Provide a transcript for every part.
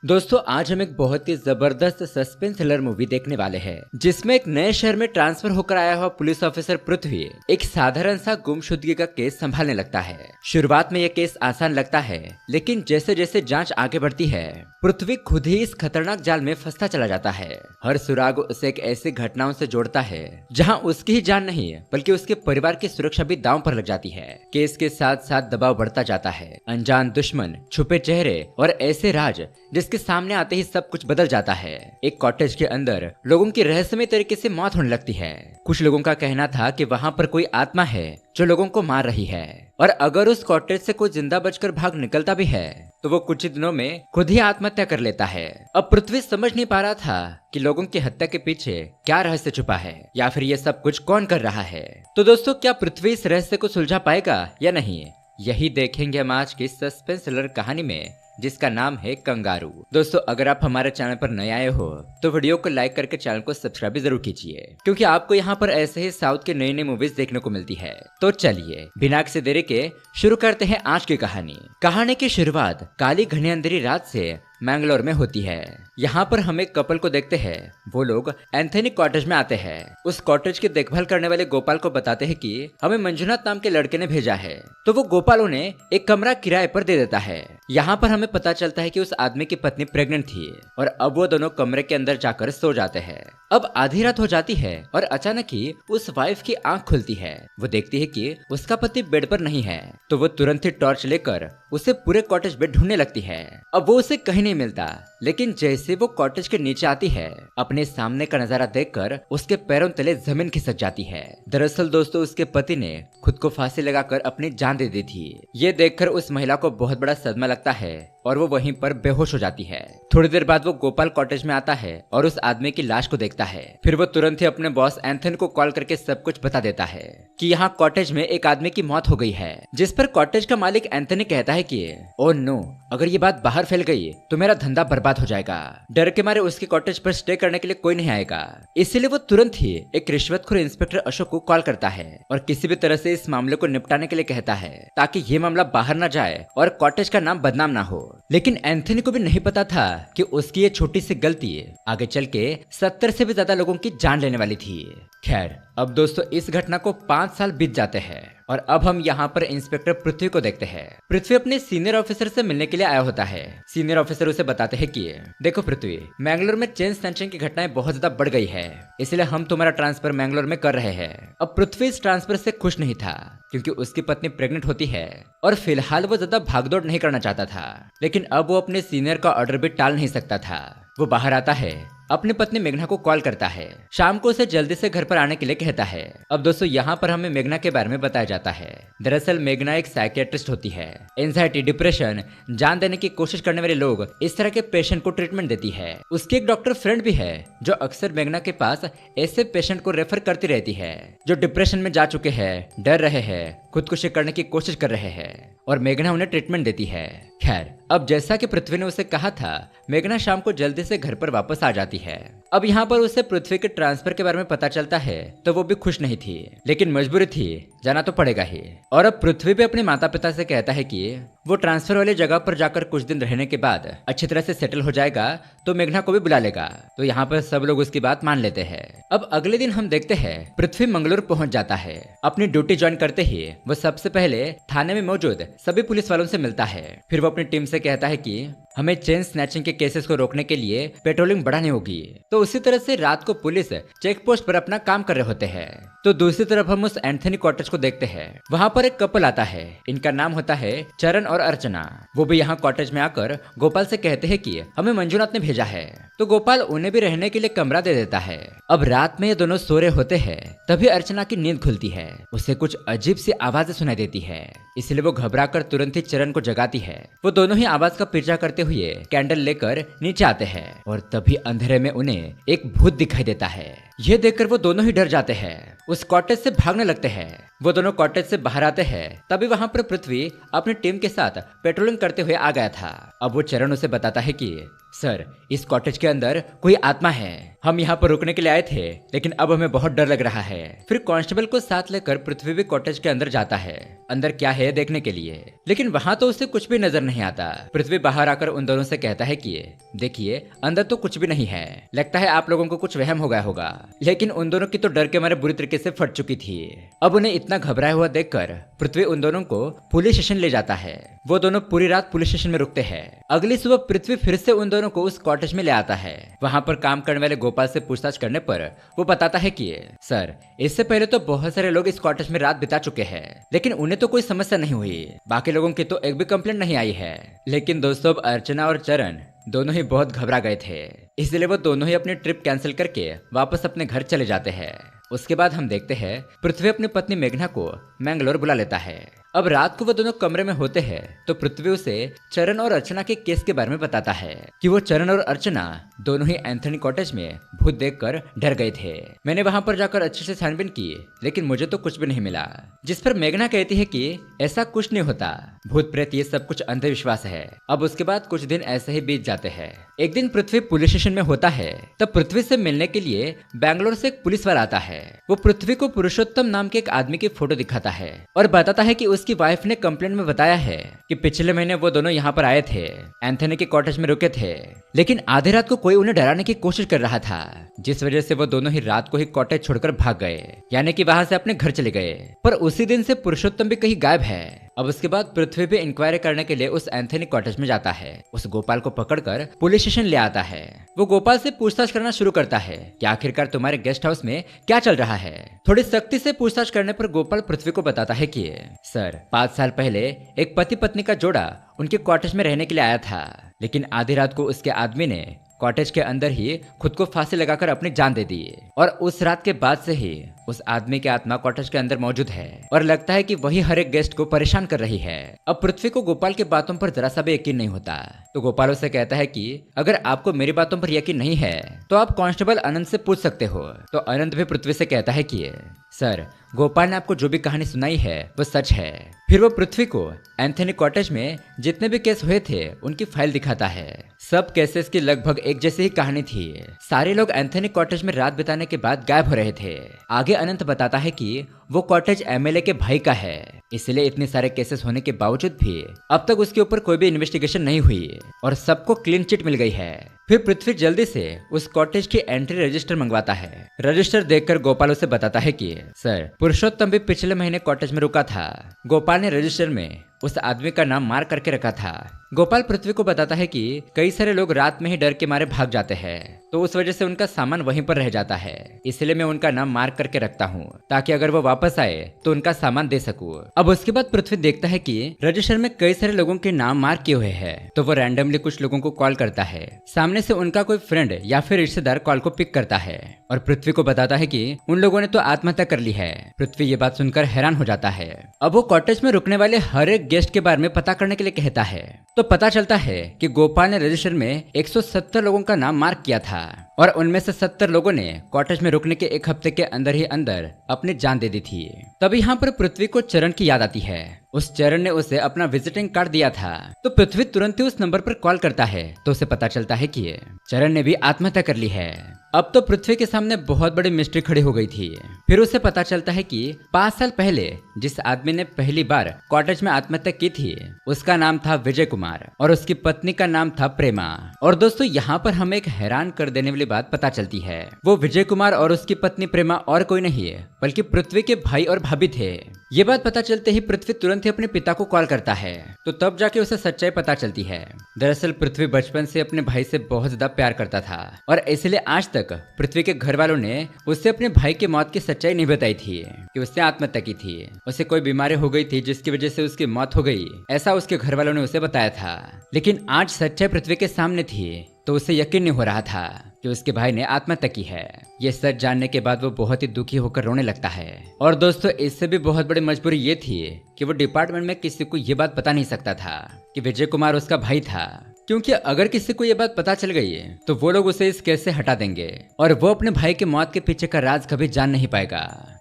दोस्तों आज हम एक बहुत ही जबरदस्त सस्पेंस थ्रिलर मूवी देखने वाले हैं, जिसमें एक नए शहर में ट्रांसफर होकर आया हुआ पुलिस ऑफिसर पृथ्वी एक साधारण सा गुमशुदगी का केस संभालने लगता है। शुरुआत में यह केस आसान लगता है, लेकिन जैसे जैसे जांच आगे बढ़ती है पृथ्वी खुद ही इस खतरनाक जाल में फंसता चला जाता है। हर सुराग उसे एक ऐसी घटनाओं से जोड़ता है जहाँ उसकी ही जान नहीं बल्कि उसके परिवार की सुरक्षा भी दांव पर लग जाती है। केस के साथ साथ दबाव बढ़ता जाता है, अनजान दुश्मन, छुपे चेहरे और ऐसे राज जिसके सामने आते ही सब कुछ बदल जाता है। एक कॉटेज के अंदर लोगों की रहस्यमय तरीके से मौत होने लगती है। कुछ लोगों का कहना था कि वहाँ पर कोई आत्मा है जो लोगों को मार रही है, और अगर उस कॉटेज से कोई जिंदा बचकर भाग निकलता भी है तो वो कुछ ही दिनों में खुद ही आत्महत्या कर लेता है। अब पृथ्वी समझ नहीं पा रहा था कि लोगों की हत्या के पीछे क्या रहस्य छुपा है, या फिर ये सब कुछ कौन कर रहा है। तो दोस्तों, क्या पृथ्वी इस रहस्य को सुलझा पाएगा या नहीं, यही देखेंगे हम आज की सस्पेंस थ्रिलर कहानी में, जिसका नाम है कंगारू। दोस्तों, अगर आप हमारे चैनल पर नए आए हो तो वीडियो को लाइक करके चैनल को सब्सक्राइब भी जरूर कीजिए, क्योंकि आपको यहाँ पर ऐसे ही साउथ के नई नई मूवीज देखने को मिलती है। तो चलिए बिना किसी देरी के शुरू करते हैं आज की कहानी। कहानी की शुरुआत काली घनी अंधेरी रात से मैंगलोर में होती है। यहाँ पर हम एक कपल को देखते हैं। वो लोग एंथनी कॉटेज में आते हैं। उस कॉटेज की देखभाल करने वाले गोपाल को बताते हैं कि हमें मंजुनाथ नाम के लड़के ने भेजा है, तो वो गोपाल उन्हें एक कमरा किराए पर दे देता है। यहाँ पर हमें पता चलता है कि उस आदमी की पत्नी प्रेग्नेंट थी और अब वो दोनों कमरे के अंदर जाकर सो जाते हैं। अब आधी रात हो जाती है और अचानक ही उस वाइफ की आंख खुलती है। वो देखती है कि उसका पति बेड पर नहीं है, तो वो तुरंत ही टॉर्च लेकर उसे पूरे कॉटेज में ढूंढने लगती है। अब वो उसे कहीं नहीं मिलता, लेकिन जैसे वो कॉटेज के नीचे आती है, अपने सामने का नजारा देखकर उसके पैरों तले जमीन खिसक जाती है। दरअसल दोस्तों, उसके पति ने खुद को फांसी लगाकर अपनी जान दे दी थी। ये देखकर उस महिला को बहुत बड़ा सदमा लगता है और वो वहीं पर बेहोश हो जाती है। थोड़ी देर बाद वो गोपाल कॉटेज में आता है और उस आदमी की लाश को देखता है। फिर वो तुरंत ही अपने बॉस एंथनी को कॉल करके सब कुछ बता देता है कि यहाँ कॉटेज में एक आदमी की मौत हो गई है। जिस पर कॉटेज का मालिक एंथनी कहता है कि ओ नो, अगर ये बात बाहर फैल गई तो मेरा धंधा बर्बाद हो जाएगा। डर के मारे उसके कॉटेज पर स्टे करने के लिए कोई नहीं आएगा। इसीलिए वो तुरंत ही एक रिश्वतखोर इंस्पेक्टर अशोक को कॉल करता है और किसी भी तरह से इस मामले को निपटाने के लिए कहता है, ताकि ये मामला बाहर न जाए और कॉटेज का नाम बदनाम ना हो। लेकिन एंथनी को भी नहीं पता था कि उसकी ये छोटी सी गलती आगे चल के 70 से भी ज्यादा लोगों की जान लेने वाली थी। खैर, अब दोस्तों इस घटना को 5 साल बीत जाते हैं और अब हम यहाँ पर इंस्पेक्टर पृथ्वी को देखते हैं। पृथ्वी अपने सीनियर ऑफिसर से मिलने के लिए आया होता है। सीनियर ऑफिसर उसे बताते हैं कि देखो पृथ्वी, मैंगलोर में चेन स्नैचिंग की घटनाएं बहुत ज्यादा बढ़ गई है, इसलिए हम तुम्हारा ट्रांसफर मैंगलोर में कर रहे हैं। अब पृथ्वी इस ट्रांसफर से खुश नहीं था, क्योंकि उसकी पत्नी प्रेग्नेंट होती है और फिलहाल वो ज्यादा भागदौड़ नहीं करना चाहता था। लेकिन अब वो अपने सीनियर का ऑर्डर भी टाल नहीं सकता था। वो बाहर आता है, अपनी पत्नी मेघना को कॉल करता है, शाम को उसे जल्दी से घर पर आने के लिए कहता है। अब दोस्तों यहाँ पर हमें मेघना के बारे में बताया जाता है। दरअसल मेघना एक साइकियाट्रिस्ट होती है। एंजाइटी, डिप्रेशन, जान देने की कोशिश करने वाले लोग इस तरह के पेशेंट को ट्रीटमेंट देती है। उसकी एक डॉक्टर फ्रेंड भी है जो अक्सर मेघना के पास ऐसे पेशेंट को रेफर करती रहती है जो डिप्रेशन में जा चुके हैं, डर रहे हैं, खुदकुशी करने की कोशिश कर रहे हैं, और मेघना उन्हें ट्रीटमेंट देती है। खैर, अब जैसा कि पृथ्वी ने उसे कहा था, मेघना शाम को जल्दी से घर पर वापस आ जाती है। अब यहाँ पर उसे पृथ्वी के ट्रांसफर के बारे में पता चलता है, तो वो भी खुश नहीं थी, लेकिन मजबूरी थी, जाना तो पड़ेगा ही। और अब पृथ्वी भी अपने माता पिता से कहता है कि वो ट्रांसफर वाली जगह पर जाकर कुछ दिन रहने के बाद अच्छी तरह से सेटल हो जाएगा तो मेघना को भी बुला लेगा। तो यहाँ पर सब लोग उसकी बात मान लेते हैं। अब अगले दिन हम देखते हैं पृथ्वी मंगलोर पहुंच जाता है। अपनी ड्यूटी ज्वाइन करते ही वो सबसे पहले थाने में मौजूद सभी पुलिस वालों से मिलता है। फिर वो अपनी टीम से कहता है कि हमें चेन स्नैचिंग के केसेस को रोकने के लिए पेट्रोलिंग बढ़ानी होगी। तो उसी तरह से रात को पुलिस चेक पोस्ट पर अपना काम कर रहे होते हैं। तो दूसरी तरफ हम उस एंथनी कॉटेज को देखते हैं। वहाँ पर एक कपल आता है। इनका नाम होता है चरण और अर्चना। वो भी यहाँ कॉटेज में आकर गोपाल से कहते हैं कि हमें मंजुनाथ ने भेजा है। तो गोपाल उन्हें भी रहने के लिए कमरा दे देता है। अब रात में ये दोनों सो रहे होते हैं, तभी अर्चना की नींद खुलती है। उसे कुछ अजीब सी आवाजें सुनाई देती है, इसलिए वो घबराकर तुरंत ही चरण को जगाती है। वो दोनों ही आवाज का पीछा करते हुए कैंडल लेकर नीचे आते हैं और तभी अंधेरे में उन्हें एक भूत दिखाई देता है। ये देखकर वो दोनों ही डर जाते हैं, उस कॉटेज से भागने लगते हैं। वो दोनों कॉटेज से बाहर आते हैं, तभी वहाँ पर पृथ्वी अपनी टीम के साथ पेट्रोलिंग करते हुए आ गया था। अब वो चरण उसे बताता है कि सर, इस कॉटेज के अंदर कोई आत्मा है। हम यहाँ पर रुकने के लिए आए थे, लेकिन अब हमें बहुत डर लग रहा है। फिर कांस्टेबल को साथ लेकर पृथ्वी भी कॉटेज के अंदर जाता है, अंदर क्या है देखने के लिए। लेकिन वहाँ तो उसे कुछ भी नजर नहीं आता। पृथ्वी बाहर आकर उन दोनों से कहता है कि देखिए, अंदर तो कुछ भी नहीं है, लगता है आप लोगों को कुछ वहम हो गया होगा। लेकिन उन दोनों की तो डर के मारे बुरी तरीके से फट चुकी थी। अब उन्हें इतना घबराया हुआ देखकर पृथ्वी उन दोनों को पुलिस स्टेशन ले जाता है। वो दोनों पूरी रात पुलिस स्टेशन में रुकते हैं। अगली सुबह पृथ्वी फिर से उन दोनों को उस कॉटेज में ले आता है। वहाँ पर काम करने वाले गोपाल से पूछताछ करने पर वो बताता है कि सर, इससे पहले तो बहुत सारे लोग इस कॉटेज में रात बिता चुके हैं, लेकिन उन्हें तो कोई समस्या नहीं हुई। बाकी लोगों की तो एक भी कंप्लेंट नहीं आई है। लेकिन दोस्तों, अब अर्चना और चरण दोनों ही बहुत घबरा गए थे, इसलिए वो दोनों ही अपनी ट्रिप कैंसिल करके वापस अपने घर चले जाते हैं। उसके बाद हम देखते हैं पृथ्वी अपनी पत्नी मेघना को मैंगलोर बुला लेता है। अब रात को वो दोनों कमरे में होते हैं तो पृथ्वी उसे चरण और अर्चना के केस के बारे में बताता है कि वो चरण और अर्चना दोनों ही एंथनी कॉटेज में भूत देखकर डर गए थे। मैंने वहां पर जाकर अच्छे से छानबीन की, लेकिन मुझे तो कुछ भी नहीं मिला। जिस पर मेघना कहती है कि ऐसा कुछ नहीं होता, भूत प्रेत ये सब कुछ अंधविश्वास है। अब उसके बाद कुछ दिन ऐसे ही बीत जाते हैं। एक दिन पृथ्वी पुलिस स्टेशन में होता है, तब पृथ्वी से मिलने के लिए बैंगलोर से एक पुलिस वाला आता है। वो पृथ्वी को पुरुषोत्तम नाम के एक आदमी की फोटो दिखाता है और बताता है कि उसकी वाइफ ने कंप्लेंट में बताया है कि पिछले महीने वो दोनों यहाँ पर आए थे, एंथनी के कॉटेज में रुके थे, लेकिन आधे रात को कोई उन्हें डराने की कोशिश कर रहा था, जिस वजह से वो दोनों ही रात को ही कॉटेज छोड़कर भाग गए, यानी कि वहां से अपने घर चले गए। पर उसी दिन से पुरुषोत्तम भी कहीं गायब है। अब उसके बाद पृथ्वी भी इंक्वायरी करने के लिए उस एंथनी कॉटेज में जाता है। उस गोपाल को पकड़कर पुलिस स्टेशन ले आता है। वो गोपाल से पूछताछ करना शुरू करता है कि आखिरकार तुम्हारे गेस्ट हाउस में क्या चल रहा है। थोड़ी सख्ती से पूछताछ करने पर गोपाल पृथ्वी को बताता है कि सर, 5 साल पहले एक पति पत्नी का जोड़ा उनके कॉटेज में रहने के लिए आया था, लेकिन आधी रात को उसके आदमी ने कॉटेज के अंदर ही खुद को फांसी लगाकर अपनी जान दे दी। और उस रात के बाद से ही उस आदमी की आत्मा कॉटेज के अंदर मौजूद है और लगता है कि वही हर एक गेस्ट को परेशान कर रही है। अब पृथ्वी को गोपाल की बातों पर जरा सा भी यकीन नहीं होता, तो गोपाल उसे कहता है कि अगर आपको मेरी बातों पर यकीन नहीं है तो आप कांस्टेबल अनंत से पूछ सकते हो। तो अनंत भी पृथ्वी से कहता है कि सर, गोपाल ने आपको जो भी कहानी सुनाई है वो सच है। फिर वो पृथ्वी को एंथनी कॉटेज में जितने भी केस हुए थे उनकी फाइल दिखाता है। सब केसेस की लगभग एक जैसी ही कहानी थी। सारे लोग एंथनी कॉटेज में रात बिताने के बाद गायब हो रहे थे। आगे अनंत बताता है कि वो कॉटेज एमएलए के भाई का है, इसलिए इतने सारे केसेस होने के बावजूद भी अब तक उसके ऊपर कोई भी इन्वेस्टिगेशन नहीं हुई और सबको क्लीन चिट मिल गई है। फिर पृथ्वी जल्दी से उस कॉटेज की एंट्री रजिस्टर मंगवाता है। रजिस्टर देखकर गोपाल उसे बताता है कि सर, पुरुषोत्तम भी पिछले महीने कॉटेज में रुका था। गोपाल ने रजिस्टर में उस आदमी का नाम मार्क करके रखा था। गोपाल पृथ्वी को बताता है कि कई सारे लोग रात में ही डर के मारे भाग जाते हैं, तो उस वजह से उनका सामान वहीं पर रह जाता है, इसलिए मैं उनका नाम मार्क करके रखता हूँ ताकि अगर वो वापस आए तो उनका सामान दे सकूं। अब उसके बाद पृथ्वी देखता है कि रजिस्टर में कई सारे लोगों के नाम मार्क किए हुए हैं, तो वो रैंडमली कुछ लोगों को कॉल करता है। सामने से उनका कोई फ्रेंड या फिर रिश्तेदार कॉल को पिक करता है और पृथ्वी को बताता है कि उन लोगों ने तो आत्महत्या कर ली है। पृथ्वी ये बात सुनकर हैरान हो जाता है। अब वो कॉटेज में रुकने वाले हर एक गेस्ट के बारे में पता करने के लिए कहता है, तो पता चलता है कि गोपाल ने रजिस्टर में 170 लोगों का नाम मार्क किया था और उनमें से 70 लोगों ने कॉटेज में रुकने के 1 हफ्ते के अंदर ही अंदर अपनी जान दे दी थी। तब यहाँ पर पृथ्वी को चरण की याद आती है। उस चरण ने उसे अपना विजिटिंग कार्ड दिया था, तो पृथ्वी तुरंत ही उस नंबर पर कॉल करता है, तो उसे पता चलता है कि चरण ने भी आत्महत्या कर ली है। अब तो पृथ्वी के सामने बहुत बड़ी मिस्ट्री खड़ी हो गई थी। फिर उसे पता चलता है कि 5 साल पहले जिस आदमी ने पहली बार कॉटेज में आत्महत्या की थी उसका नाम था विजय कुमार और उसकी पत्नी का नाम था प्रेमा। और दोस्तों, यहाँ पर हमें एक हैरान कर देने वाली बात पता चलती है। वो विजय कुमार और उसकी पत्नी प्रेमा और कोई नहीं है बल्कि पृथ्वी के भाई और भाभी थे। ये बात पता चलते ही पृथ्वी तुरंत ही अपने पिता को कॉल करता है, तो तब जाके उसे सच्चाई पता चलती है। दरअसल पृथ्वी बचपन से अपने भाई से बहुत ज्यादा प्यार करता था और इसलिए आज तक पृथ्वी के घर वालों ने उससे अपने भाई की मौत की सच्चाई नहीं बताई थी कि उसने आत्महत्या की थी। उसे कोई बीमारी हो गई थी जिसकी वजह से उसकी मौत हो गई, ऐसा उसके घर वालों ने उसे बताया था। लेकिन आज सच्चाई पृथ्वी के सामने थी तो उसे यकीन नहीं हो रहा था कि उसके भाई ने आत्महत्या की है। ये सच जानने के बाद वो बहुत ही दुखी होकर रोने लगता है। और दोस्तों, इससे भी बहुत बड़ी मजबूरी ये थी कि वो डिपार्टमेंट में किसी को ये बात बता नहीं सकता था कि विजय कुमार उसका भाई था। क्योंकि अगर किसी को ये बात पता चल गई है तो वो लोग उसे इस केस से हटा देंगे और वो अपने भाई की मौत के पीछे का राज कभी जान नहीं पाएगा।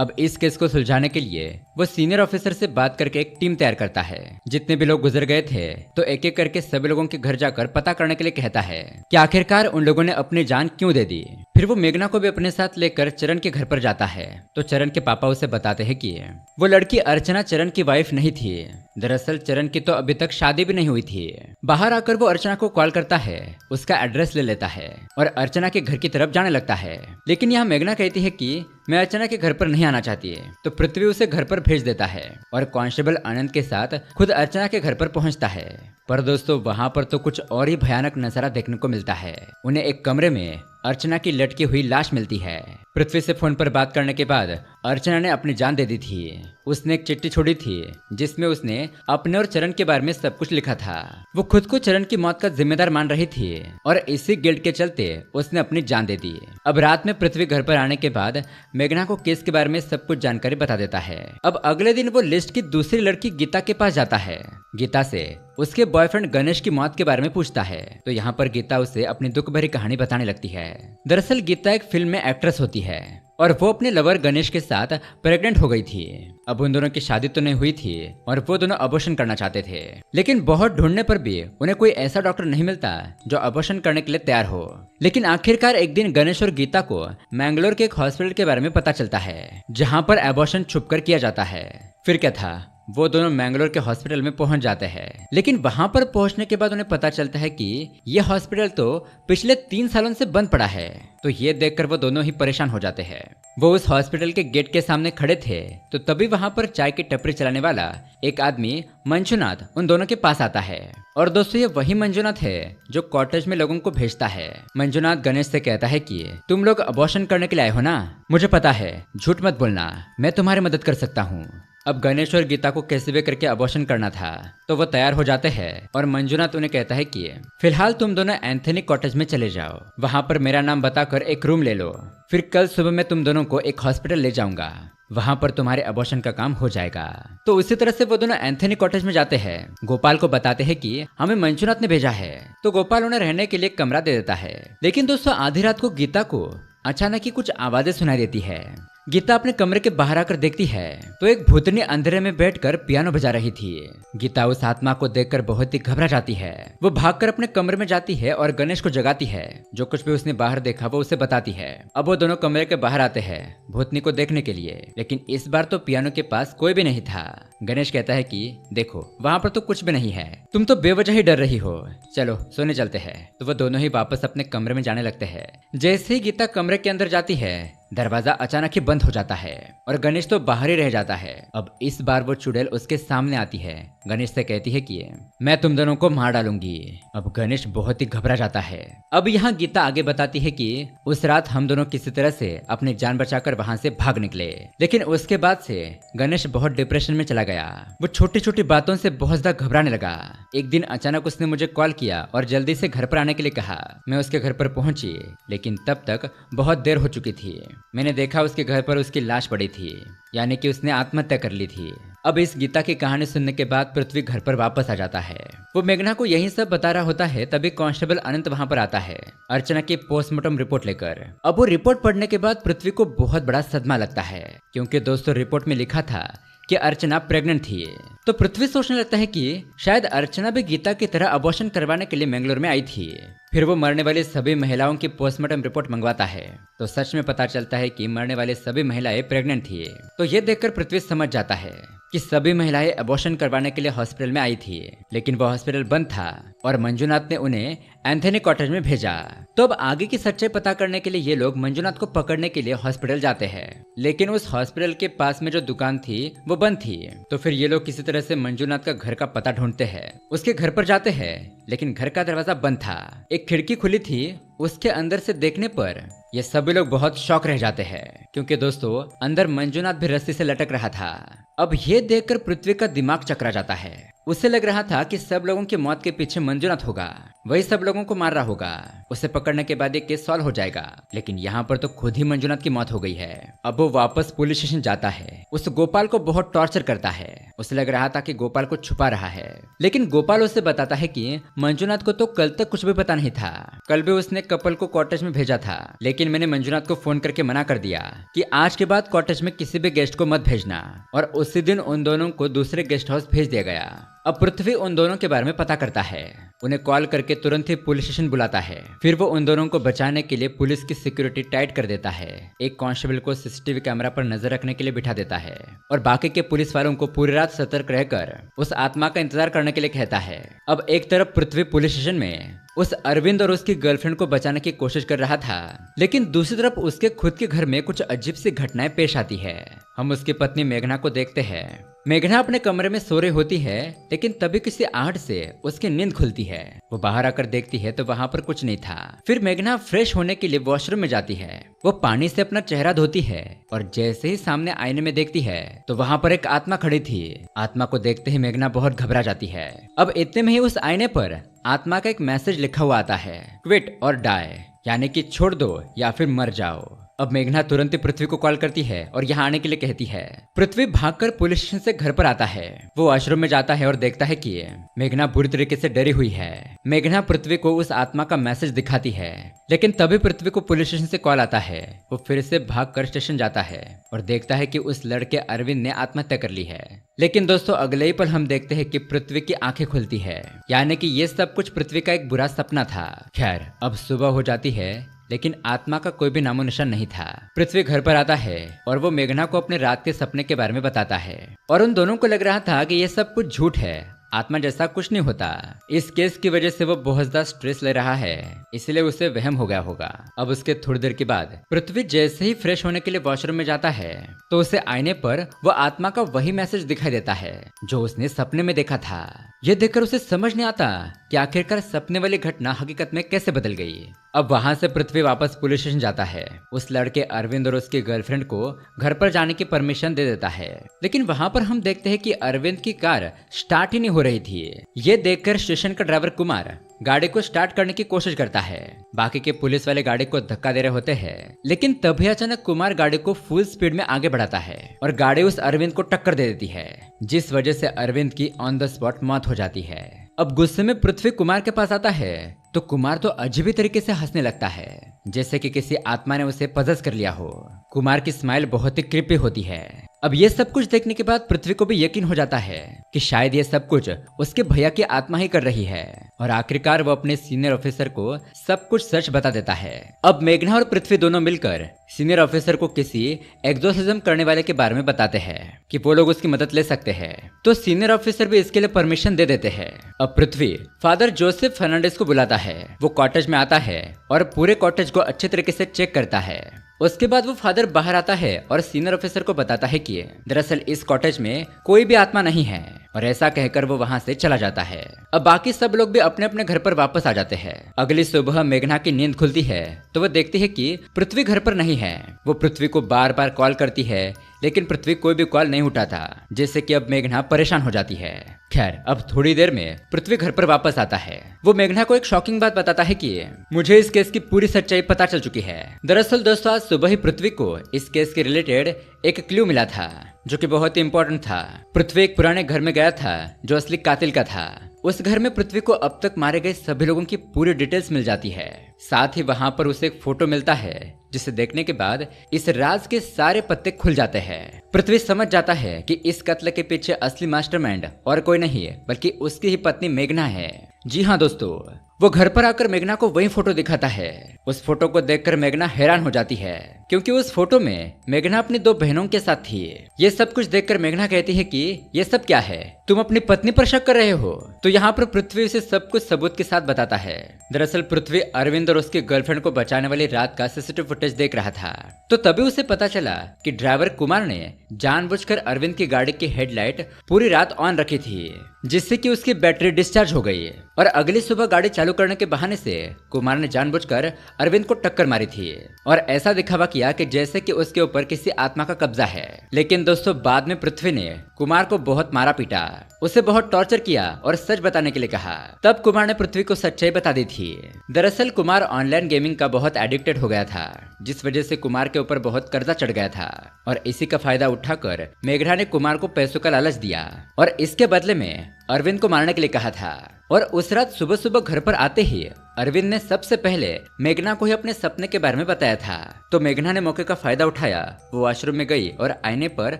अब इस केस को सुलझाने के लिए वो सीनियर ऑफिसर से बात करके एक टीम तैयार करता है। जितने भी लोग गुजर गए थे तो एक एक करके सभी लोगों के घर जाकर पता करने के लिए कहता है कि आखिरकार उन लोगों ने अपनी जान क्यों दे दी। फिर वो मेघना को भी अपने साथ लेकर चरण के घर पर जाता है तो चरण के पापा उसे बताते हैं कि वो लड़की अर्चना चरण की वाइफ नहीं थी। दरअसल चरण की तो अभी तक शादी भी नहीं हुई थी। बाहर आकर वो अर्चना को कॉल करता है, उसका एड्रेस ले लेता है और अर्चना के घर की तरफ जाने लगता है। लेकिन यहाँ मेघना कहती है कि मैं अर्चना के घर पर नहीं आना चाहती है, तो पृथ्वी उसे घर पर भेज देता है और कांस्टेबल आनंद के साथ खुद अर्चना के घर पर पहुंचता है। पर दोस्तों वहां पर तो कुछ और ही भयानक नजारा देखने को मिलता है। उन्हें एक कमरे में अर्चना की लटकी हुई लाश मिलती है। पृथ्वी से फोन पर बात करने के बाद अर्चना ने अपनी जान दे दी थी। उसने एक चिट्ठी छोड़ी थी जिसमें उसने अपने और चरण के बारे में सब कुछ लिखा था। वो खुद को चरण की मौत का जिम्मेदार मान रही थी और इसी गिल्ट के चलते उसने अपनी जान दे दी। अब रात में पृथ्वी घर पर आने के बाद मेघना को केस के बारे में सब कुछ जानकारी बता देता है। अब अगले दिन वो लिस्ट की दूसरी लड़की गीता के पास जाता है। गीता से उसके बॉयफ्रेंड गणेश की मौत के बारे में पूछता है तो यहाँ पर गीता उसे अपनी दुख भरी कहानी बताने लगती है। दरअसल गीता एक फिल्म में एक्ट्रेस होती है और वो अपने लवर गणेश के साथ प्रेग्नेंट हो गई थी। अब उन दोनों की शादी तो नहीं हुई थी और वो दोनों अबॉर्शन करना चाहते थे, लेकिन बहुत ढूंढने पर भी उन्हें कोई ऐसा डॉक्टर नहीं मिलता जो अबॉर्शन करने के लिए तैयार हो। लेकिन आखिरकार एक दिन गणेश और गीता को मैंगलोर के एक हॉस्पिटल के बारे में पता चलता है जहाँ पर अबॉर्शन छुपकर किया जाता है। फिर क्या था, वो दोनों मैंगलोर के हॉस्पिटल में पहुंच जाते हैं। लेकिन वहां पर पहुंचने के बाद उन्हें पता चलता है कि ये हॉस्पिटल तो पिछले 3 सालों से बंद पड़ा है। तो ये देखकर वो दोनों ही परेशान हो जाते हैं। वो उस हॉस्पिटल के गेट के सामने खड़े थे तो तभी वहां पर चाय की टपरी चलाने वाला एक आदमी मंजुनाथ उन दोनों के पास आता है। और दोस्तों ये वही मंजुनाथ है जो कॉटेज में लोगों को भेजता है। मंजुनाथ गणेश से कहता है कि तुम लोग अबॉर्शन करने के लिए आए हो ना, मुझे पता है, झूठ मत बोलना, मैं तुम्हारी मदद कर सकता हूँ। अब गणेश और गीता को कैसे भी करके अबॉर्शन करना था तो वो तैयार हो जाते हैं और मंजुनाथ उन्हें कहता है कि फिलहाल तुम दोनों एंथनी कॉटेज में चले जाओ, वहां पर मेरा नाम बताकर एक रूम ले लो, फिर कल सुबह मैं तुम दोनों को एक हॉस्पिटल ले जाऊंगा, वहां पर तुम्हारे अबॉर्शन का काम हो जाएगा। तो उसी तरह से वो दोनों एंथनी कॉटेज में जाते हैं। गोपाल को बताते हैं कि हमें मंजुनाथ ने भेजा है, तो गोपाल उन्हें रहने के लिए कमरा दे देता है। लेकिन दोस्तों आधी रात को गीता को अचानक ही कुछ आवाजें सुनाई देती है। गीता अपने कमरे के बाहर आकर देखती है तो एक भूतनी अंधेरे में बैठकर पियानो बजा रही थी। गीता उस आत्मा को देखकर बहुत ही घबरा जाती है। वो भागकर अपने कमरे में जाती है और गणेश को जगाती है। जो कुछ भी उसने बाहर देखा वो उसे बताती है। अब वो दोनों कमरे के बाहर आते हैं भूतनी को देखने के लिए, लेकिन इस बार तो पियानो के पास कोई भी नहीं था। गणेश कहता है कि देखो वहाँ पर तो कुछ भी नहीं है, तुम तो बेवजह ही डर रही हो, चलो सोने चलते हैं। तो वो दोनों ही वापस अपने कमरे में जाने लगते हैं। जैसे ही गीता कमरे के अंदर जाती है दरवाजा अचानक ही बंद हो जाता है और गणेश तो बाहर ही रह जाता है। अब इस बार वो चुड़ैल उसके सामने आती है। गणेश से कहती है कि मैं तुम दोनों को मार डालूंगी। अब गणेश बहुत ही घबरा जाता है। अब यहाँ गीता आगे बताती है कि उस रात हम दोनों किसी तरह से अपनी जान बचाकर वहां से भाग निकले, लेकिन उसके बाद से गणेश बहुत डिप्रेशन में चला गया। वो छोटी छोटी बातों से बहुत ज्यादा घबराने लगा। एक दिन अचानक उसने मुझे कॉल किया और जल्दी से घर पर आने के लिए कहा। मैं उसके घर पर पहुंची, लेकिन तब तक बहुत देर हो चुकी थी। मैंने देखा उसके घर पर उसकी लाश पड़ी थी, यानी कि उसने आत्महत्या कर ली थी। अब इस गीता की कहानी सुनने के बाद पृथ्वी घर पर वापस आ जाता है। वो मेघना को यही सब बता रहा होता है, तभी कांस्टेबल अनंत वहां पर आता है अर्चना की पोस्टमार्टम रिपोर्ट लेकर। अब वो रिपोर्ट पढ़ने के बाद पृथ्वी को बहुत बड़ा सदमा लगता है, क्योंकि दोस्तों रिपोर्ट में लिखा था कि अर्चना प्रेग्नेंट थी। तो पृथ्वी सोचने लगता है कि शायद अर्चना भी गीता की तरह अबॉर्शन करवाने के लिए मैंगलोर में आई थी। फिर वो मरने वाली सभी महिलाओं की पोस्टमार्टम रिपोर्ट मंगवाता है तो सच में पता चलता है कि मरने वाली सभी महिलाएं प्रेग्नेंट थी। तो ये देखकर पृथ्वी समझ जाता है कि सभी महिलाएं अबॉर्शन करवाने के लिए हॉस्पिटल में आई थी, लेकिन वह हॉस्पिटल बंद था और मंजुनाथ ने उन्हें एंथनी कॉटेज में भेजा। तो अब आगे की सच्चाई पता करने के लिए ये लोग मंजुनाथ को पकड़ने के लिए हॉस्पिटल जाते हैं, लेकिन उस हॉस्पिटल के पास में जो दुकान थी वो बंद थी। तो फिर ये लोग किसी तरह से मंजुनाथ का घर का पता ढूंढते हैं। उसके घर पर जाते हैं, लेकिन घर का दरवाजा बंद था। एक खिड़की खुली थी, उसके अंदर से देखने पर ये सभी लोग बहुत शॉक रह जाते हैं, क्योंकि दोस्तों अंदर मंजुनाथ भी रस्सी से लटक रहा था। अब ये देखकर पृथ्वी का दिमाग चकरा जाता है। उसे लग रहा था कि सब लोगों की मौत के पीछे मंजुनाथ होगा, वही सब लोगों को मार रहा होगा। उसे पकड़ने के बाद ये केस सॉल्व हो जाएगा, लेकिन यहाँ पर तो खुद ही मंजुनाथ की मौत हो गई है। अब वो वापस पुलिस स्टेशन जाता है, उस गोपाल को बहुत टॉर्चर करता है। उसे लग रहा था कि गोपाल को छुपा रहा है, लेकिन गोपाल उसे बताता है कि मंजुनाथ को तो कल तक कुछ भी पता नहीं था। कल भी उसने कपल को कॉटेज में भेजा था, लेकिन मैंने मंजुनाथ को फोन करके मना कर दिया कि आज के बाद कॉटेज में किसी भी गेस्ट को मत भेजना, और उसी दिन उन दोनों को दूसरे गेस्ट हाउस भेज दिया गया। अब पृथ्वी उन दोनों के बारे में पता करता है, उन्हें कॉल करके तुरंत ही पुलिस स्टेशन बुलाता है। फिर वो उन दोनों को बचाने के लिए पुलिस की सिक्योरिटी टाइट कर देता है। एक कांस्टेबल को सीसीटीवी कैमरा पर नजर रखने के लिए बिठा देता है और बाकी के पुलिस वालों को पूरी रात सतर्क रहकर उस आत्मा का इंतजार करने के लिए कहता है। अब एक तरफ पृथ्वी पुलिस स्टेशन में उस अरविंद और उसकी गर्लफ्रेंड को बचाने की कोशिश कर रहा था, लेकिन दूसरी तरफ उसके खुद के घर में कुछ अजीब सी घटनाएं पेश आती है। हम उसकी पत्नी मेघना को देखते हैं। मेघना अपने कमरे में सो रही होती है, लेकिन तभी किसी आहट से उसकी नींद खुलती है। वो बाहर आकर देखती है तो वहाँ पर कुछ नहीं था। फिर मेघना फ्रेश होने के लिए वॉशरूम में जाती है। वो पानी से अपना चेहरा धोती है और जैसे ही सामने आईने में देखती है तो वहाँ पर एक आत्मा खड़ी थी। आत्मा को देखते ही मेघना बहुत घबरा जाती है। अब इतने में ही उस आईने पर आत्मा का एक मैसेज लिखा हुआ आता है, क्विट और डाई, यानी कि छोड़ दो या फिर मर जाओ। अब मेघना तुरंत ही पृथ्वी को कॉल करती है और यहाँ आने के लिए कहती है। पृथ्वी भागकर पुलिस स्टेशन से घर पर आता है। वो वॉशरूम में जाता है और देखता है कि मेघना बुरी तरीके से डरी हुई है। मेघना पृथ्वी को उस आत्मा का मैसेज दिखाती है, लेकिन तभी पृथ्वी को पुलिस स्टेशन से कॉल आता है। वो फिर से भागकर स्टेशन जाता है और देखता है कि उस लड़के अरविंद ने आत्महत्या कर ली है। लेकिन दोस्तों अगले ही पल हम देखते हैं कि पृथ्वी की आंखें खुलती है, यानी कि ये सब कुछ पृथ्वी का एक बुरा सपना था। खैर अब सुबह हो जाती है, लेकिन आत्मा का कोई भी नामो निशान नहीं था। पृथ्वी घर पर आता है और वो मेघना को अपने रात के सपने के बारे में बताता है, और उन दोनों को लग रहा था कि ये सब कुछ झूठ है, आत्मा जैसा कुछ नहीं होता। इस केस की वजह से वो बहुत ज्यादा स्ट्रेस ले रहा है, इसलिए उसे वहम हो गया होगा। अब उसके थोड़ी देर के बाद पृथ्वी जैसे ही फ्रेश होने के लिए वॉशरूम में जाता है तो उसे आईने पर वो आत्मा का वही मैसेज दिखाई देता है जो उसने सपने में देखा था। ये देखकर उसे समझ नहीं आता कि आखिरकार सपने वाली घटना हकीकत में कैसे बदल गई। अब वहां से पृथ्वी वापस पुलिस स्टेशन जाता है। उस लड़के अरविंद और उसकी गर्लफ्रेंड को घर पर जाने की परमिशन दे देता है, लेकिन वहां पर हम देखते हैं कि अरविंद की कार स्टार्ट ही नहीं हो रही थी। ये देखकर स्टेशन का ड्राइवर कुमार गाड़ी को स्टार्ट करने की कोशिश करता है। बाकी के पुलिस वाले गाड़ी को धक्का दे रहे होते हैं, लेकिन तभी अचानक कुमार गाड़ी को फुल स्पीड में आगे बढ़ाता है और गाड़ी उस अरविंद को टक्कर दे देती है, जिस वजह से अरविंद की ऑन द स्पॉट मौत हो जाती है। अब गुस्से में पृथ्वी कुमार के पास आता है तो कुमार तो अजीब तरीके से हंसने लगता है, जैसे कि किसी आत्मा ने उसे पजस कर लिया हो। कुमार की स्माइल बहुत ही क्रिपी होती है। अब ये सब कुछ देखने के बाद पृथ्वी को भी यकीन हो जाता है कि शायद ये सब कुछ उसके भैया की आत्मा ही कर रही है, और आखिरकार वो अपने सीनियर ऑफिसर को सब कुछ सच बता देता है। अब मेघना और पृथ्वी दोनों मिलकर सीनियर ऑफिसर को किसी एग्जोर्सिज्म करने वाले के बारे में बताते हैं कि वो लोग उसकी मदद ले सकते हैं, तो सीनियर ऑफिसर भी इसके लिए परमिशन दे देते हैं। अब पृथ्वी फादर जोसेफ फर्नांडिस को बुलाता है। वो कॉटेज में आता है और पूरे कॉटेज को अच्छे तरीके से चेक करता है। उसके बाद वो फादर बाहर आता है और सीनियर ऑफिसर को बताता है कि दरअसल इस कॉटेज में कोई भी आत्मा नहीं है, और ऐसा कहकर वो वहां से चला जाता है। अब बाकी सब लोग भी अपने अपने घर पर वापस आ जाते हैं। अगली सुबह मेघना की नींद खुलती है तो वो देखती है कि पृथ्वी घर पर नहीं है। वो पृथ्वी को बार बार कॉल करती है, लेकिन पृथ्वी कोई भी कॉल नहीं उठाता, जिससे कि अब मेघना परेशान हो जाती है। खैर अब थोड़ी देर में पृथ्वी घर पर वापस आता है। वो मेघना को एक शॉकिंग बात बताता है कि मुझे इस केस की पूरी सच्चाई पता चल चुकी है। दरअसल दोस्तों आज सुबह ही पृथ्वी को इस केस के रिलेटेड एक क्लू मिला था, जो कि बहुत ही इंपॉर्टेंट था। पृथ्वी एक पुराने घर में गया था जो असली कातिल का था। उस घर में पृथ्वी को अब तक मारे गए सभी लोगों की पूरी डिटेल्स मिल जाती है। साथ ही वहां पर उसे एक फोटो मिलता है, जिसे देखने के बाद इस राज के सारे पत्ते खुल जाते हैं। पृथ्वी समझ जाता है कि इस कत्ल के पीछे असली मास्टरमाइंड और कोई नहीं है, बल्कि उसकी ही पत्नी मेघना है। जी हाँ दोस्तों, वो घर पर आकर मेघना को वही फोटो दिखाता है। उस फोटो को देखकर मेघना हैरान हो जाती है, क्योंकि उस फोटो में मेघना अपनी 2 बहनों के साथ थी। ये सब कुछ देखकर मेघना कहती है कि ये सब क्या है, तुम अपनी पत्नी पर शक कर रहे हो? तो यहाँ पर पृथ्वी उसे सब कुछ सबूत के साथ बताता है। दरअसल पृथ्वी अरविंद और उसकी गर्लफ्रेंड को बचाने वाली रात का सीसीटीवी फुटेज देख रहा था, तो तभी उसे पता चला कि ड्राइवर कुमार ने जानबूझकर अरविंद की गाड़ी की हेडलाइट पूरी रात ऑन रखी थी, जिससे कि उसकी बैटरी डिस्चार्ज हो गई। और अगली सुबह गाड़ी चालू करने के बहाने से कुमार ने जानबूझकर अरविंद को टक्कर मारी थी और ऐसा दिखावा किया कि जैसे कि उसके ऊपर किसी आत्मा का कब्जा है। लेकिन दोस्तों बाद में पृथ्वी ने कुमार को बहुत मारा पीटा, उसे बहुत टॉर्चर किया और सच बताने के लिए कहा। तब कुमार ने पृथ्वी को सच्चाई बता दी थी। दरअसल कुमार ऑनलाइन गेमिंग का बहुत एडिक्टेड हो गया था, जिस वजह से कुमार के ऊपर बहुत कर्जा चढ़ गया था और इसी का फायदा उठाकर मेघना ने कुमार को पैसों का लालच दिया और इसके बदले में अरविंद को मारने के लिए कहा था। और उस रात सुबह सुबह घर पर आते ही अरविंद ने सबसे पहले मेघना को ही अपने सपने के बारे में बताया था। तो मेघना ने मौके का फायदा उठाया, वो वॉशरूम में गई और आईने पर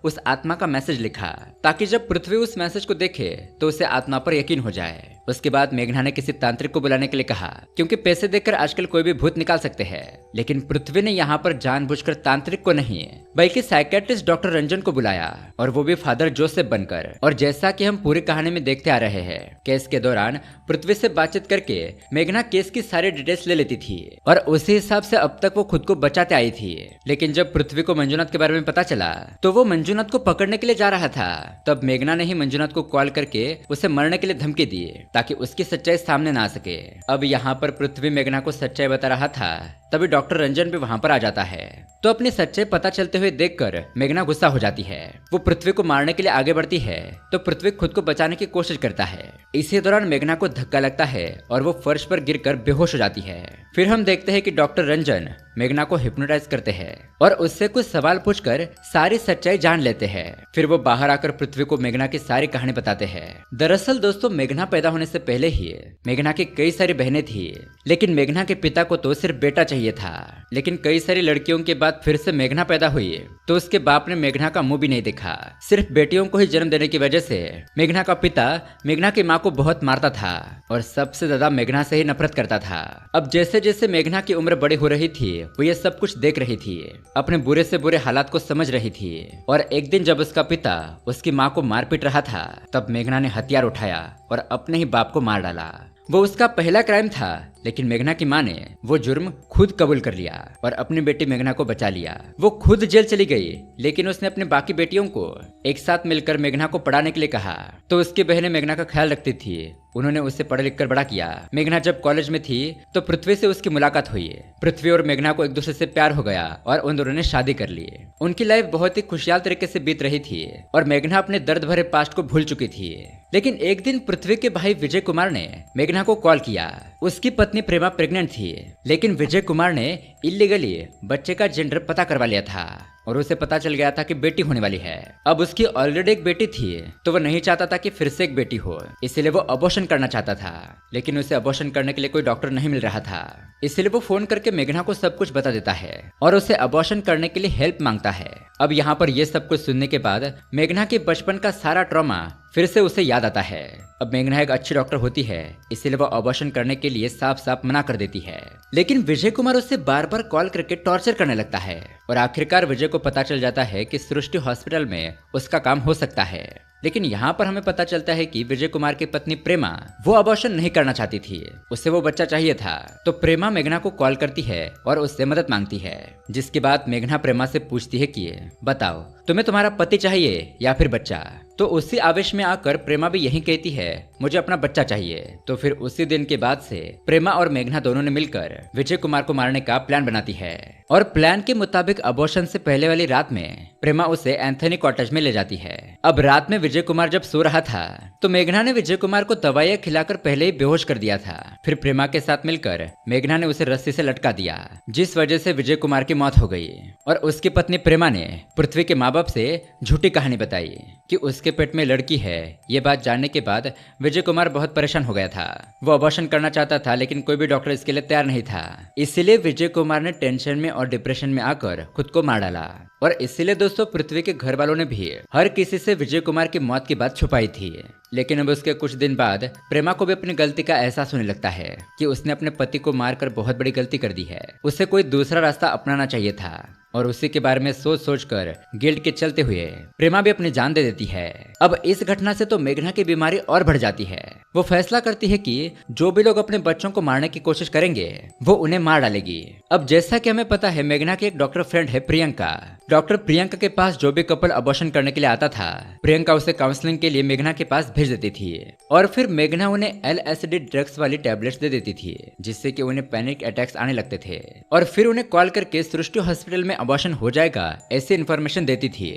उस आत्मा का मैसेज लिखा ताकि जब पृथ्वी उस मैसेज को देखे तो उसे आत्मा पर यकीन हो जाए। उसके बाद मेघना ने किसी तांत्रिक को बुलाने के लिए कहा, क्योंकि पैसे देकर आजकल कोई भी भूत निकाल सकते हैं। लेकिन पृथ्वी ने यहाँ पर जानबूझकर तांत्रिक को नहीं बल्कि साइकेट्रिस्ट डॉक्टर रंजन को बुलाया, और वो भी फादर जोसेफ बनकर। और जैसा कि हम पूरी कहानी में देखते आ रहे हैं, केस के दौरान पृथ्वी से बातचीत करके मेघना केस की सारी डिटेल्स ले लेती थी और उसी हिसाब से अब तक वो खुद को बचाते आई थी। लेकिन जब पृथ्वी को मंजुनाथ के बारे में पता चला तो वो मंजुनाथ को पकड़ने के लिए जा रहा था। तब मेघना ने ही मंजुनाथ को कॉल करके उसे मरने के लिए धमकी दी ताकि उसकी सच्चाई सामने ना आ सके। अब यहाँ पर पृथ्वी मेघना को सच्चाई बता रहा था, तभी डॉक्टर रंजन भी वहाँ पर आ जाता है। तो अपनी सच्चाई पता चलते हुए देखकर मेघना गुस्सा हो जाती है। वो पृथ्वी को मारने के लिए आगे बढ़ती है तो पृथ्वी खुद को बचाने की कोशिश करता है। इसी दौरान मेघना को धक्का लगता है और वो फर्श पर गिरकर बेहोश हो जाती है। फिर हम देखते हैं कि डॉक्टर रंजन मेघना को हिप्नोटाइज करते हैं और उससे कुछ सवाल पूछकर सारी सच्चाई जान लेते हैं। फिर वो बाहर आकर पृथ्वी को मेघना की सारी कहानी बताते हैं। दरअसल दोस्तों मेघना पैदा होने से पहले ही मेघना की कई सारी बहनें थी, लेकिन मेघना के पिता को तो सिर्फ बेटा चाहिए था। लेकिन कई सारी लड़कियों के बाद फिर से मेघना पैदा हुई तो उसके बाप ने मेघना का मुंह भी नहीं देखा। सिर्फ बेटियों को ही जन्म देने की वजह से मेघना का पिता मेघना की माँ को बहुत मारता था और सबसे ज्यादा मेघना से ही नफरत करता था। अब जैसे जैसे मेघना की उम्र बड़ी हो रही थी वो ये सब कुछ देख रही थी, अपने बुरे से बुरे हालात को समझ रही थी। और एक दिन जब उसका पिता उसकी माँ को मार पीट रहा था तब मेघना ने हथियार उठाया और अपने ही बाप को मार डाला। वो उसका पहला क्राइम था, लेकिन मेघना की माँ ने वो जुर्म खुद कबूल कर लिया और अपनी बेटी मेघना को बचा लिया। वो खुद जेल चली गई, लेकिन उसने अपने बाकी बेटियों को एक साथ मिलकर मेघना को पढ़ाने के लिए कहा। तो उसकी बहनें मेघना का ख्याल रखती थी, उन्होंने उसे पढ़ लिख कर बड़ा किया। मेघना जब कॉलेज में थी तो पृथ्वी से उसकी मुलाकात हुई। पृथ्वी और मेघना को एक दूसरे से प्यार हो गया और उन दोनों ने शादी कर ली। उनकी लाइफ बहुत ही खुशहाल तरीके से बीत रही थी और मेघना अपने दर्द भरे पास्ट को भूल चुकी थी। लेकिन एक दिन पृथ्वी के भाई विजय कुमार ने मेघना को कॉल किया। उसकी पत्नी प्रेमा प्रेग्नेंट थी, लेकिन विजय कुमार ने इलीगली बच्चे का जेंडर पता करवा लिया था और उसे पता चल गया था कि बेटी होने वाली है। अब उसकी ऑलरेडी एक बेटी थी तो वो नहीं चाहता था कि फिर से एक बेटी हो, इसीलिए वो अबॉर्शन करना चाहता था। लेकिन उसे अबॉर्शन करने के लिए कोई डॉक्टर नहीं मिल रहा था, इसलिए वो फोन करके मेघना को सब कुछ बता देता है और उसे अबॉर्शन करने के लिए हेल्प मांगता है। अब यहाँ पर ये सब कुछ सुनने के बाद मेघना के बचपन का सारा ट्रॉमा फिर से उसे याद आता है। अब मेघना एक अच्छी डॉक्टर होती है, इसीलिए वो अबॉर्शन करने के लिए साफ साफ मना कर देती है। लेकिन विजय कुमार उसे बार बार कॉल करके टॉर्चर करने लगता है और आखिरकार विजय को पता चल जाता है कि सृष्टि हॉस्पिटल में उसका काम हो सकता है। लेकिन यहाँ पर हमें पता चलता है कि विजय कुमार की पत्नी प्रेमा वो अबॉर्शन नहीं करना चाहती थी, उसे वो बच्चा चाहिए था। तो प्रेमा मेघना को कॉल करती है और उससे मदद मांगती है, जिसके बाद मेघना प्रेमा से पूछती है कि बताओ तुम्हें तुम्हारा पति चाहिए या फिर बच्चा। तो उसी आवेश में आकर प्रेमा भी यही कहती है मुझे अपना बच्चा चाहिए। तो फिर उसी दिन के बाद से प्रेमा और मेघना दोनों ने मिलकर विजय कुमार को मारने का प्लान बनाती है और प्लान के मुताबिक अबॉर्शन से पहले वाली रात में प्रेमा उसे एंथनी कॉटेज में ले जाती है। अब रात में विजय कुमार जब सो रहा था तो मेघना ने विजय कुमार को दवाइयां खिलाकर पहले ही बेहोश कर दिया था। फिर प्रेमा के साथ मिलकर मेघना ने उसे रस्सी से लटका दिया, जिस वजह से विजय कुमार की मौत हो गई। और उसकी पत्नी प्रेमा ने पृथ्वी के माँ बाप से झूठी कहानी बताई कि उसके पेट में लड़की है। ये बात जानने के बाद विजय कुमार बहुत परेशान हो गया था। वो अबॉर्शन करना चाहता था, लेकिन कोई भी डॉक्टर इसके लिए तैयार नहीं था। इसीलिए विजय कुमार ने टेंशन में और डिप्रेशन में आकर खुद को मार डाला। और इसीलिए दोस्तों पृथ्वी के घर वालों ने भी हर किसी से विजय कुमार की मौत की बात छुपाई थी। लेकिन अब उसके कुछ दिन बाद प्रेमा को भी अपनी गलती का एहसास होने लगता है कि उसने अपने पति को मारकर बहुत बड़ी गलती कर दी है, उसे कोई दूसरा रास्ता अपनाना चाहिए था। और उसी के बारे में सोच सोच कर गिल्ट के चलते हुए प्रेमा भी अपनी जान दे देती है। अब इस घटना से तो मेघना की बीमारी और बढ़ जाती है। वो फैसला करती है कि जो भी लोग अपने बच्चों को मारने की कोशिश करेंगे वो उन्हें मार डालेगी। अब जैसा कि हमें पता है, मेघना की एक डॉक्टर फ्रेंड है प्रियंका। डॉक्टर प्रियंका के पास जो भी कपल अबॉर्शन करने के लिए आता था, प्रियंका उसे काउंसलिंग के लिए मेघना के पास भेज देती थी और फिर मेघना उन्हें LSD ड्रग्स वाली टैबलेट्स दे देती थी, जिससे कि उन्हें पैनिक अटैक्स आने लगते थे और फिर उन्हें कॉल करके सृष्टि हॉस्पिटल में अबॉर्शन हो जाएगा ऐसी इन्फॉर्मेशन देती थी।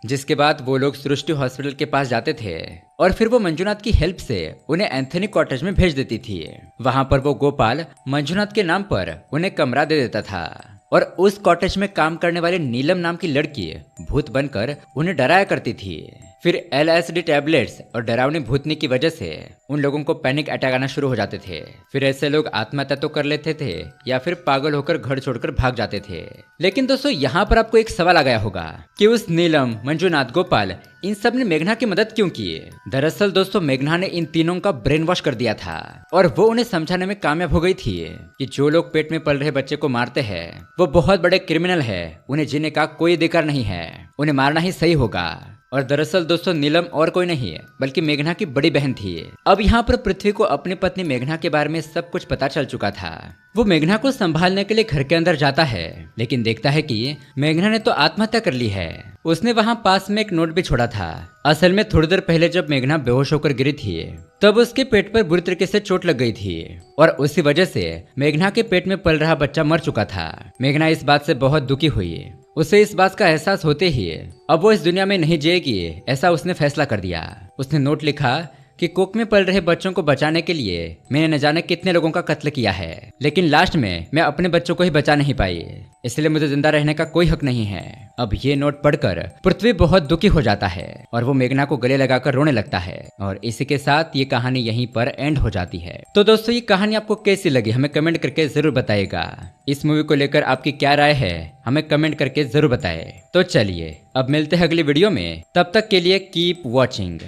जिसके बाद वो लोग सृष्टि हॉस्पिटल के पास जाते थे और फिर वो मंजुनाथ की हेल्प से उन्हें एंथनी कॉटेज में भेज देती थी। वहां पर वो गोपाल मंजुनाथ के नाम पर उन्हें कमरा दे देता था और उस कॉटेज में काम करने वाली नीलम नाम की लड़की भूत बनकर उन्हें डराया करती थी। फिर LSD टैबलेट्स और डरावनी भूतनी की वजह से उन लोगों को पैनिक अटैक आना शुरू हो जाते थे। फिर ऐसे लोग आत्महत्या तो कर लेते थे या फिर पागल होकर घर छोड़कर भाग जाते थे। लेकिन दोस्तों, यहाँ पर आपको एक सवाल आ गया होगा कि उस नीलम, मंजुनाथ, गोपाल इन सब ने मेघना की मदद क्यों की? दरअसल दोस्तों, मेघना ने इन तीनों का ब्रेन वॉश कर दिया था और वो उन्हें समझाने में कामयाब हो गई थी कि जो लोग पेट में पल रहे बच्चे को मारते हैं वो बहुत बड़े क्रिमिनल है, उन्हें जीने का कोई अधिकार नहीं है, उन्हें मारना ही सही होगा। और दरअसल दोस्तों, नीलम और कोई नहीं है बल्कि मेघना की बड़ी बहन थी। अब यहाँ पर पृथ्वी को अपनी पत्नी मेघना के बारे में सब कुछ पता चल चुका था। वो मेघना को संभालने के लिए घर के अंदर जाता है, लेकिन देखता है कि मेघना ने तो आत्महत्या कर ली है। उसने वहाँ पास में एक नोट भी छोड़ा था। असल में थोड़ी देर पहले जब मेघना बेहोश होकर गिरी थी तब उसके पेट पर बुरी तरीके से चोट लग गई थी और उसी वजह से मेघना के पेट में पल रहा बच्चा मर चुका था। मेघना इस बात से बहुत दुखी हुई। उसे इस बात का एहसास होते ही अब वो इस दुनिया में नहीं जिएगी, ऐसा उसने फैसला कर दिया। उसने नोट लिखा कि कोख में पल रहे बच्चों को बचाने के लिए मैंने न जाने कितने लोगों का कत्ल किया है, लेकिन लास्ट में मैं अपने बच्चों को ही बचा नहीं पाई, इसलिए मुझे जिंदा रहने का कोई हक नहीं है। अब ये नोट पढ़कर पृथ्वी बहुत दुखी हो जाता है और वो मेघना को गले लगाकर रोने लगता है और इसी के साथ ये कहानी यहीं पर एंड हो जाती है। तो दोस्तों, ये कहानी आपको कैसी लगी हमें कमेंट करके जरूर बताइएगा। इस मूवी को लेकर आपकी क्या राय है हमें कमेंट करके जरूर बताएं। तो चलिए अब मिलते हैं अगली वीडियो में, तब तक के लिए कीप वॉचिंग।